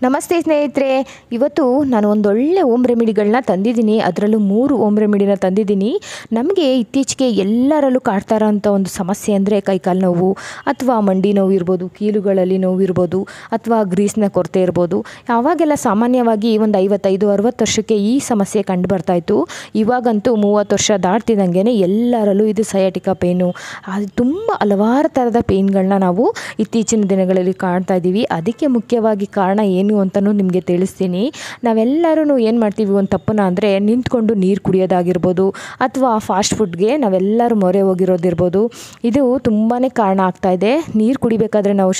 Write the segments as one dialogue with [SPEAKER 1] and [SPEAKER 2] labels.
[SPEAKER 1] ನಮಸ್ತೆ ಸ್ನೇಹಿತರೆ, ಇವತ್ತು ನಾನು ಒಂದೊಳ್ಳೆ ಓಮ್ ರೆಮಿಡಿಗಳನ್ನ ತಂದಿದ್ದೀನಿ. ಅದರಲ್ಲೂ 3 ಓಮ್ ರೆಮಿಡಿನ ತಂದಿದ್ದೀನಿ. ನಮಗೆ ಇತ್ತೀಚೆಗೆ ಎಲ್ಲರಲ್ಲೂ ಕಾಡ್ತಾ ಇರೋಂಥ ಒಂದು ಸಮಸ್ಯೆ ಅಂದರೆ ಕೈಕಾಲು ನೋವು ಅಥವಾ ಮಂಡಿ ನೋವು ಇರ್ಬೋದು, ಕೀಲುಗಳಲ್ಲಿ ನೋವು ಇರ್ಬೋದು, ಅಥವಾ ಗ್ರೀಸ್ನ ಕೊರತೆ ಇರ್ಬೋದು. ಆವಾಗೆಲ್ಲ ಸಾಮಾನ್ಯವಾಗಿ ಒಂದು 55-60 ವರ್ಷಕ್ಕೆ ಈ ಸಮಸ್ಯೆ ಕಂಡು ಬರ್ತಾಯಿತ್ತು. ಇವಾಗಂತೂ 30 ವರ್ಷ ದಾಟ್ತಿದ್ದಂಗೆ ಎಲ್ಲರಲ್ಲೂ ಇದು ಸಯಾಟಿಕಾ ಪೇನು, ಅದು ತುಂಬ ಹಲವಾರು ಥರದ ಪೇನ್ಗಳನ್ನ ನಾವು ಇತ್ತೀಚಿನ ದಿನಗಳಲ್ಲಿ ಕಾಣ್ತಾ ಇದ್ದೀವಿ. ಅದಕ್ಕೆ ಮುಖ್ಯವಾಗಿ ಕಾರಣ ಏನು ಅಂತಲೂ ನಿಮಗೆ ತಿಳಿಸ್ತೀನಿ. ನಾವೆಲ್ಲರೂ ಏನು ಮಾಡ್ತೀವಿ, ಒಂದು ತಪ್ಪನ ಅಂದರೆ ನಿಂತ್ಕೊಂಡು ನೀರು ಕುಡಿಯೋದಾಗಿರ್ಬೋದು, ಅಥವಾ ಫಾಸ್ಟ್ ಫುಡ್ಗೆ ನಾವೆಲ್ಲರೂ ಮೊರೆ ಹೋಗಿರೋದಿರ್ಬೋದು. ಇದು ತುಂಬಾ ಕಾರಣ ಆಗ್ತಾಯಿದೆ. ನೀರು ಕುಡಿಬೇಕಾದ್ರೆ ನಾವು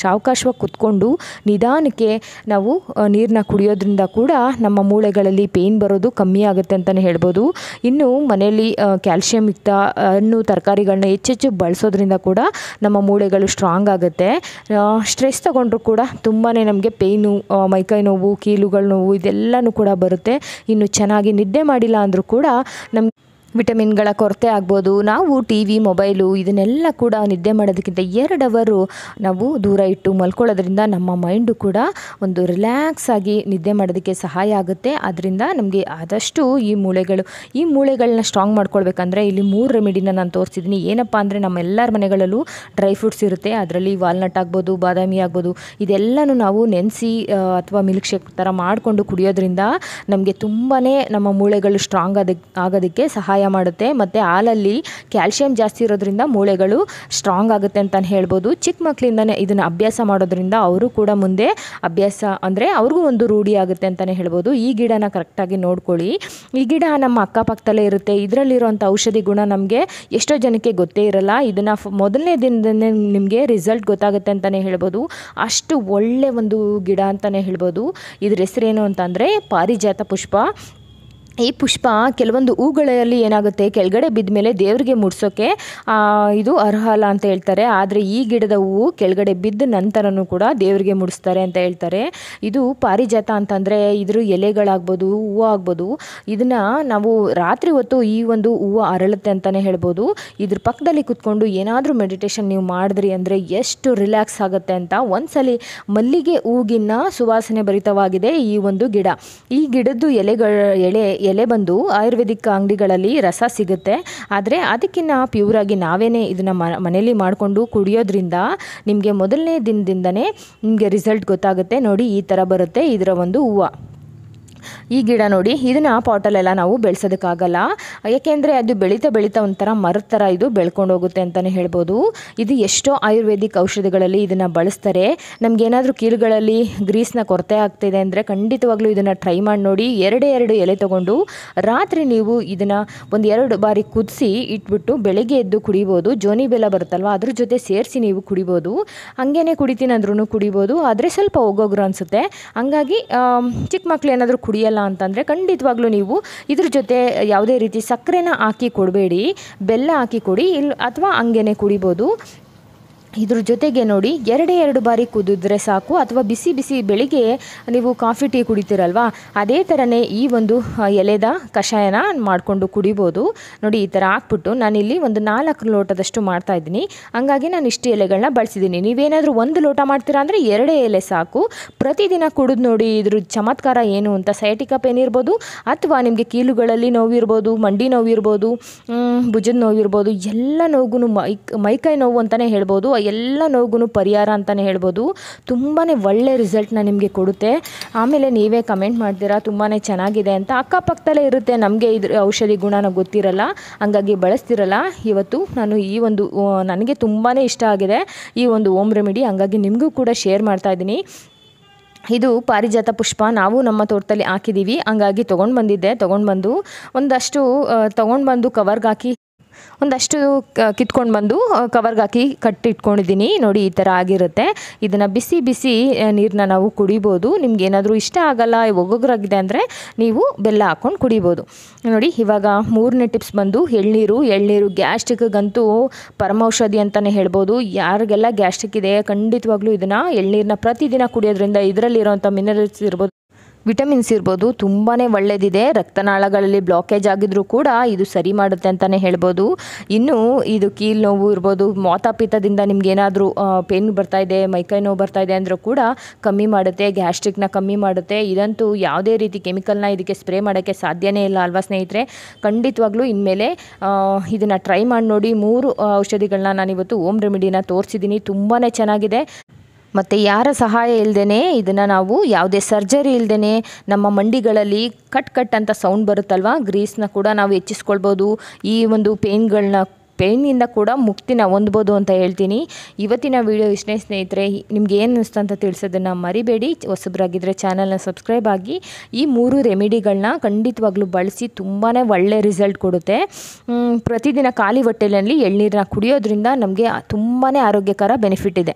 [SPEAKER 1] ಸಾವಕಾಶವಾಗಿ ಕುತ್ಕೊಂಡು ನಿಧಾನಕ್ಕೆ ನಾವು ನೀರನ್ನ ಕುಡಿಯೋದ್ರಿಂದ ಕೂಡ ನಮ್ಮ ಮೂಳೆಗಳಲ್ಲಿ ಪೇಯ್ನ್ ಬರೋದು ಕಮ್ಮಿ ಆಗುತ್ತೆ ಅಂತಲೇ ಹೇಳ್ಬೋದು. ಇನ್ನು ಮನೆಯಲ್ಲಿ ಕ್ಯಾಲ್ಶಿಯಂ ಯುಕ್ತ ಹಣ್ಣು ತರಕಾರಿಗಳನ್ನ ಹೆಚ್ಚೆಚ್ಚು ಬಳಸೋದ್ರಿಂದ ಕೂಡ ನಮ್ಮ ಮೂಳೆಗಳು ಸ್ಟ್ರಾಂಗ್ ಆಗುತ್ತೆ. ಸ್ಟ್ರೆಸ್ ತಗೊಂಡ್ರೂ ಕೂಡ ತುಂಬಾ ನಮಗೆ ಪೇಯ್ನು, ಮೈಕೈ ನೋವು, ಕೀಲುಗಳ ನೋವು ಇದೆಲ್ಲನೂ ಕೂಡ ಬರುತ್ತೆ. ಇನ್ನು ಚೆನ್ನಾಗಿ ನಿದ್ದೆ ಮಾಡಿಲ್ಲ ಅಂದರೂ ಕೂಡ ನಮ್ಗೆ ವಿಟಮಿನ್ಗಳ ಕೊರತೆ ಆಗ್ಬೋದು. ನಾವು TV, ಮೊಬೈಲು ಇದನ್ನೆಲ್ಲ ಕೂಡ ನಿದ್ದೆ ಮಾಡೋದಕ್ಕಿಂತ 2 ಅವರು ನಾವು ದೂರ ಇಟ್ಟು ಮಲ್ಕೊಳ್ಳೋದ್ರಿಂದ ನಮ್ಮ ಮೈಂಡು ಕೂಡ ಒಂದು ರಿಲ್ಯಾಕ್ಸ್ ಆಗಿ ನಿದ್ದೆ ಮಾಡೋದಕ್ಕೆ ಸಹಾಯ ಆಗುತ್ತೆ. ಅದರಿಂದ ನಮಗೆ ಆದಷ್ಟು ಈ ಮೂಳೆಗಳನ್ನ ಸ್ಟ್ರಾಂಗ್ ಮಾಡ್ಕೊಳ್ಬೇಕಂದ್ರೆ ಇಲ್ಲಿ 3 ರೆಮಿಡಿನ ನಾನು ತೋರಿಸಿದ್ದೀನಿ. ಏನಪ್ಪ ಅಂದರೆ ನಮ್ಮೆಲ್ಲರ ಮನೆಗಳಲ್ಲೂ ಡ್ರೈ ಫ್ರೂಟ್ಸ್ ಇರುತ್ತೆ. ಅದರಲ್ಲಿ ವಾಲ್ನಟ್ ಆಗ್ಬೋದು, ಬಾದಾಮಿ ಆಗ್ಬೋದು, ಇದೆಲ್ಲನೂ ನಾವು ನೆನೆಸಿ ಅಥವಾ ಮಿಲ್ಕ್ ಶೇಕ್ ಥರ ಮಾಡಿಕೊಂಡು ಕುಡಿಯೋದ್ರಿಂದ ನಮಗೆ ತುಂಬಾ ನಮ್ಮ ಮೂಳೆಗಳು ಸ್ಟ್ರಾಂಗ್ ಆಗೋದಕ್ಕೆ ಸಹಾಯ ಮಾಡುತ್ತೆ. ಮತ್ತು ಹಾಲಲ್ಲಿ ಕ್ಯಾಲ್ಶಿಯಂ ಜಾಸ್ತಿ ಇರೋದ್ರಿಂದ ಮೂಳೆಗಳು ಸ್ಟ್ರಾಂಗ್ ಆಗುತ್ತೆ ಅಂತ ಹೇಳ್ಬೋದು. ಚಿಕ್ಕ ಮಕ್ಕಳಿಂದನೇ ಇದನ್ನು ಅಭ್ಯಾಸ ಮಾಡೋದ್ರಿಂದ ಅವರು ಕೂಡ ಮುಂದೆ ಅಭ್ಯಾಸ ಅಂದರೆ ಅವ್ರಿಗೂ ಒಂದು ರೂಢಿ ಆಗುತ್ತೆ ಅಂತಲೇ ಹೇಳ್ಬೋದು. ಈ ಗಿಡನ ಕರೆಕ್ಟಾಗಿ ನೋಡ್ಕೊಳ್ಳಿ. ಈ ಗಿಡ ನಮ್ಮ ಅಕ್ಕಪಕ್ಕದಲ್ಲೇ ಇರುತ್ತೆ. ಇದರಲ್ಲಿರೋಂಥ ಔಷಧಿ ಗುಣ ನಮಗೆ ಎಷ್ಟೋ ಜನಕ್ಕೆ ಗೊತ್ತೇ ಇರಲ್ಲ. ಇದನ್ನು ಮೊದಲನೇ ದಿನದಲ್ಲೇ ನಿಮಗೆ ರಿಸಲ್ಟ್ ಗೊತ್ತಾಗುತ್ತೆ ಅಂತಲೇ ಹೇಳ್ಬೋದು. ಅಷ್ಟು ಒಳ್ಳೆ ಒಂದು ಗಿಡ ಅಂತಲೇ ಹೇಳ್ಬೋದು. ಇದ್ರ ಹೆಸರೇನು ಅಂತಂದರೆ ಪಾರಿಜಾತ ಪುಷ್ಪ. ಈ ಪುಷ್ಪ ಕೆಲವೊಂದು ಹೂಗಳಲ್ಲಿ ಏನಾಗುತ್ತೆ, ಕೆಳಗಡೆ ಬಿದ್ದ ಮೇಲೆ ದೇವರಿಗೆ ಮುಡ್ಸೋಕ್ಕೆ ಇದು ಅರ್ಹ ಅಲ್ಲ ಅಂತ ಹೇಳ್ತಾರೆ. ಆದರೆ ಈ ಗಿಡದ ಹೂವು ಕೆಳಗಡೆ ಬಿದ್ದ ನಂತರನೂ ಕೂಡ ದೇವರಿಗೆ ಮುಡಿಸ್ತಾರೆ ಅಂತ ಹೇಳ್ತಾರೆ. ಇದು ಪಾರಿಜಾತ ಅಂತಂದರೆ ಇದ್ರ ಎಲೆಗಳಾಗ್ಬೋದು, ಹೂವು ಆಗ್ಬೋದು, ಇದನ್ನು ನಾವು ರಾತ್ರಿ ಹೊತ್ತು ಈ ಒಂದು ಹೂವು ಅರಳುತ್ತೆ ಅಂತಲೇ ಹೇಳ್ಬೋದು. ಇದ್ರ ಪಕ್ಕದಲ್ಲಿ ಕುತ್ಕೊಂಡು ಏನಾದರೂ ಮೆಡಿಟೇಷನ್ ನೀವು ಮಾಡಿದ್ರಿ ಅಂದರೆ ಎಷ್ಟು ರಿಲ್ಯಾಕ್ಸ್ ಆಗುತ್ತೆ ಅಂತ. ಒಂದ್ಸಲಿ ಮಲ್ಲಿಗೆ ಹೂಗಿನ್ನ ಸುವಾಸನೆ ಭರಿತವಾಗಿದೆ ಈ ಒಂದು ಗಿಡ. ಈ ಗಿಡದ್ದು ಎಲೆ ಬಂದು ಆಯುರ್ವೇದಿಕ್ ಅಂಗಡಿಗಳಲ್ಲಿ ರಸ ಸಿಗುತ್ತೆ. ಆದರೆ ಅದಕ್ಕಿಂತ ಪ್ಯೂರಾಗಿ ನಾವೇನೇ ಇದನ್ನು ಮನೇಲಿ ಮಾಡಿಕೊಂಡು ಕುಡಿಯೋದ್ರಿಂದ ನಿಮಗೆ ಮೊದಲನೇ ದಿನದಿಂದನೇ ನಿಮಗೆ ರಿಸಲ್ಟ್ ಗೊತ್ತಾಗುತ್ತೆ. ನೋಡಿ, ಈ ಥರ ಬರುತ್ತೆ ಇದರ ಒಂದು ಹೂವು. ಈ ಗಿಡ ನೋಡಿ, ಇದನ್ನು ಪಾಟಲ್ಲೆಲ್ಲ ನಾವು ಬೆಳೆಸೋದಕ್ಕಾಗಲ್ಲ. ಯಾಕೆಂದರೆ ಅದು ಬೆಳೀತಾ ಒಂಥರ ಮರದ ಥರ ಇದು ಬೆಳ್ಕೊಂಡು ಹೋಗುತ್ತೆ ಅಂತಲೇ ಹೇಳ್ಬೋದು. ಇದು ಎಷ್ಟೋ ಆಯುರ್ವೇದಿಕ್ ಔಷಧಿಗಳಲ್ಲಿ ಇದನ್ನು ಬಳಸ್ತಾರೆ. ನಮಗೇನಾದರೂ ಕೀಲುಗಳಲ್ಲಿ ಗ್ರೀಸ್ನ ಕೊರತೆ ಆಗ್ತಿದೆ ಅಂದರೆ ಖಂಡಿತವಾಗ್ಲೂ ಇದನ್ನು ಟ್ರೈ ಮಾಡಿ ನೋಡಿ. 2 ಎಲೆ ತೊಗೊಂಡು ರಾತ್ರಿ ನೀವು ಇದನ್ನು ಒಂದು 2 ಬಾರಿ ಕುದಿಸಿ ಇಟ್ಬಿಟ್ಟು ಬೆಳಗ್ಗೆ ಎದ್ದು ಕುಡಿಬೋದು. ಜೋನಿ ಬೆಲ್ಲ ಬರುತ್ತಲ್ವ, ಅದ್ರ ಜೊತೆ ಸೇರಿಸಿ ನೀವು ಕುಡಿಬೋದು. ಹಂಗೇನೆ ಕುಡಿತೀನಿ ಅಂದ್ರೂ ಕುಡಿಬೋದು. ಆದರೆ ಸ್ವಲ್ಪ ಹೋಗೋಗ್ರು ಅನಿಸುತ್ತೆ. ಹಂಗಾಗಿ ಚಿಕ್ಕ ಮಕ್ಳು ಏನಾದರೂ ಕುಡಿಯಲ್ಲ ಅಂತಂದರೆ ಖಂಡಿತವಾಗ್ಲೂ ನೀವು ಇದ್ರ ಜೊತೆ ಯಾವುದೇ ರೀತಿ ಸಕ್ಕರೆನ ಹಾಕಿ ಕೊಡಬೇಡಿ, ಬೆಲ್ಲ ಹಾಕಿ ಕೊಡಿ, ಅಥವಾ ಹಂಗೇನೆ ಕುಡಿಬೋದು. ಇದ್ರ ಜೊತೆಗೆ ನೋಡಿ 2 ಬಾರಿ ಕುದಿದ್ರೆ ಸಾಕು. ಅಥವಾ ಬಿಸಿ ಬೆಳಿಗ್ಗೆ ನೀವು ಕಾಫಿ ಟೀ ಕುಡಿತೀರಲ್ವ, ಅದೇ ಥರನೇ ಈ ಒಂದು ಎಲೆದ ಕಷಾಯನ ಮಾಡಿಕೊಂಡು ಕುಡಿಬೋದು. ನೋಡಿ, ಈ ಥರ ಹಾಕ್ಬಿಟ್ಟು ನಾನಿಲ್ಲಿ ಒಂದು 4 ಲೋಟದಷ್ಟು ಮಾಡ್ತಾಯಿದ್ದೀನಿ. ಹಂಗಾಗಿ ನಾನು ಇಷ್ಟು ಎಲೆಗಳನ್ನ ಬಳಸಿದ್ದೀನಿ. ನೀವೇನಾದರೂ 1 ಲೋಟ ಮಾಡ್ತೀರಾ ಅಂದರೆ 2 ಎಲೆ ಸಾಕು. ಪ್ರತಿದಿನ ಕುಡಿದು ನೋಡಿ ಇದ್ರ ಚಮತ್ಕಾರ ಏನು ಅಂತ. ಸಯಾಟಿಕಾ ಪೇನ್ ಇರ್ಬೋದು, ಅಥವಾ ನಿಮಗೆ ಕೀಲುಗಳಲ್ಲಿ ನೋವಿರ್ಬೋದು, ಮಂಡಿ ನೋವಿರ್ಬೋದು, ಭುಜದ ನೋವಿರ್ಬೋದು, ಎಲ್ಲ ನೋವಿಗೂ ಮೈಕೈ ನೋವು ಅಂತಲೇ ಹೇಳ್ಬೋದು. ಎಲ್ಲ ನೋವಿಗೂ ಪರಿಹಾರ ಅಂತಲೇ ಹೇಳ್ಬೋದು. ತುಂಬಾ ಒಳ್ಳೆ ರಿಸಲ್ಟ್ನ ನಿಮಗೆ ಕೊಡುತ್ತೆ. ಆಮೇಲೆ ನೀವೇ ಕಮೆಂಟ್ ಮಾಡ್ತೀರಾ ತುಂಬಾ ಚೆನ್ನಾಗಿದೆ ಅಂತ. ಅಕ್ಕಪಕ್ಕದಲ್ಲೇ ಇರುತ್ತೆ, ನಮಗೆ ಇದ್ರ ಔಷಧಿ ಗುಣನ ಗೊತ್ತಿರಲ್ಲ, ಹಂಗಾಗಿ ಬಳಸ್ತಿರಲ್ಲ. ಇವತ್ತು ನಾನು ಈ ಒಂದು ನನಗೆ ತುಂಬಾ ಇಷ್ಟ ಆಗಿದೆ ಈ ಒಂದು ಓಮ್ ರೆಮಿಡಿ, ಹಂಗಾಗಿ ನಿಮಗೂ ಕೂಡ ಶೇರ್ ಮಾಡ್ತಾ ಇದ್ದೀನಿ. ಇದು ಪಾರಿಜಾತ ಪುಷ್ಪ ನಾವು ನಮ್ಮ ತೋಟದಲ್ಲಿ ಹಾಕಿದ್ದೀವಿ. ಹಂಗಾಗಿ ತೊಗೊಂಡು ಬಂದು ಕವರ್ಗೆ ಹಾಕಿ ಒಂದಷ್ಟು ಕಿತ್ಕೊಂಡು ಬಂದು ಕವರ್ಗೆ ಹಾಕಿ ಕಟ್ಟಿಟ್ಕೊಂಡಿದ್ದೀನಿ. ನೋಡಿ, ಈ ಥರ ಆಗಿರುತ್ತೆ. ಇದನ್ನು ಬಿಸಿ ನೀರನ್ನ ನಾವು ಕುಡಿಬೋದು. ನಿಮ್ಗೆ ಏನಾದರೂ ಇಷ್ಟ ಆಗಲ್ಲ, ಒಗ್ಗರಾಗಿದೆ ಅಂದರೆ ನೀವು ಬೆಲ್ಲ ಹಾಕ್ಕೊಂಡು ಕುಡಿಬೋದು. ನೋಡಿ, ಇವಾಗ 3ನೇ ಟಿಪ್ಸ್ ಬಂದು ಎಳ್ನೀರು ಗ್ಯಾಸ್ಟ್ರಿಕ್ಗಂತೂ ಪರಮೌಷಧಿ ಅಂತಲೇ ಹೇಳ್ಬೋದು. ಯಾರಿಗೆಲ್ಲ ಗ್ಯಾಸ್ಟ್ರಿಕ್ ಇದೆ ಖಂಡಿತವಾಗ್ಲೂ ಇದನ್ನು ಎಳ್ನೀರನ್ನ ಪ್ರತಿದಿನ ಕುಡಿಯೋದ್ರಿಂದ ಇದರಲ್ಲಿರೋಂಥ ಮಿನರಲ್ಸ್ ಇರ್ಬೋದು, ವಿಟಮಿನ್ಸ್ ಇರ್ಬೋದು, ತುಂಬಾ ಒಳ್ಳೆಯದಿದೆ. ರಕ್ತನಾಳಗಳಲ್ಲಿ ಬ್ಲಾಕೇಜ್ ಆಗಿದ್ರೂ ಕೂಡ ಇದು ಸರಿ ಮಾಡುತ್ತೆ ಅಂತಲೇ ಹೇಳ್ಬೋದು. ಇನ್ನು ಇದು ಕೀಲು ನೋವು ಇರ್ಬೋದು, ವಾತಾಪಿತ್ತದಿಂದ ನಿಮ್ಗೇನಾದರೂ ಪೇನ್ ಬರ್ತಾಯಿದೆ, ಮೈಕೈ ನೋವು ಬರ್ತಾಯಿದೆ ಅಂದರೂ ಕೂಡ ಕಮ್ಮಿ ಮಾಡುತ್ತೆ. ಗ್ಯಾಸ್ಟ್ರಿಕ್ನ ಕಮ್ಮಿ ಮಾಡುತ್ತೆ. ಇದಂತೂ ಯಾವುದೇ ರೀತಿ ಕೆಮಿಕಲ್ನ ಇದಕ್ಕೆ ಸ್ಪ್ರೇ ಮಾಡೋಕ್ಕೆ ಸಾಧ್ಯನೇ ಇಲ್ಲ ಅಲ್ವಾ ಸ್ನೇಹಿತರೆ. ಖಂಡಿತವಾಗ್ಲೂ ಇನ್ಮೇಲೆ ಇದನ್ನು ಟ್ರೈ ಮಾಡಿ ನೋಡಿ. 3 ಔಷಧಿಗಳನ್ನ ನಾನಿವತ್ತು ಹೋಮ್ ರೆಮಿಡಿನ ತೋರಿಸಿದ್ದೀನಿ. ತುಂಬಾ ಚೆನ್ನಾಗಿದೆ. ಮತ್ತು ಯಾರ ಸಹಾಯ ಇಲ್ಲದೇ ಇದನ್ನು ನಾವು ಯಾವುದೇ ಸರ್ಜರಿ ಇಲ್ಲದೇ ನಮ್ಮ ಮಂಡಿಗಳಲ್ಲಿ ಕಟ್ ಅಂತ ಸೌಂಡ್ ಬರುತ್ತಲ್ವ, ಗ್ರೀಸ್ನ ಕೂಡ ನಾವು ಹೆಚ್ಚಿಸ್ಕೊಳ್ಬೋದು. ಈ ಒಂದು ಪೇಯ್ನಿಂದ ಕೂಡ ಮುಕ್ತಿನ ಹೊಂದ್ಬೋದು ಅಂತ ಹೇಳ್ತೀನಿ. ಇವತ್ತಿನ ವಿಡಿಯೋ ಇಷ್ಟೇ ಸ್ನೇಹಿತರೆ. ನಿಮ್ಗೆ ಏನು ಅನ್ನಿಸ್ತು ಅಂತ ತಿಳಿಸೋದನ್ನು ಮರಿಬೇಡಿ. ಹೊಸಬ್ರಾಗಿದ್ದರೆ ಚಾನಲ್ನ ಸಬ್ಸ್ಕ್ರೈಬ್ ಆಗಿ. ಈ 3 ರೆಮಿಡಿಗಳನ್ನ ಖಂಡಿತವಾಗ್ಲೂ ಬಳಸಿ. ತುಂಬಾ ಒಳ್ಳೆ ರಿಸಲ್ಟ್ ಕೊಡುತ್ತೆ. ಪ್ರತಿದಿನ ಖಾಲಿ ಹೊಟ್ಟೆಯಲ್ಲಿ ಎಳ್ನೀರನ್ನ ಕುಡಿಯೋದ್ರಿಂದ ನಮಗೆ ತುಂಬಾ ಆರೋಗ್ಯಕರ ಬೆನಿಫಿಟ್ ಇದೆ.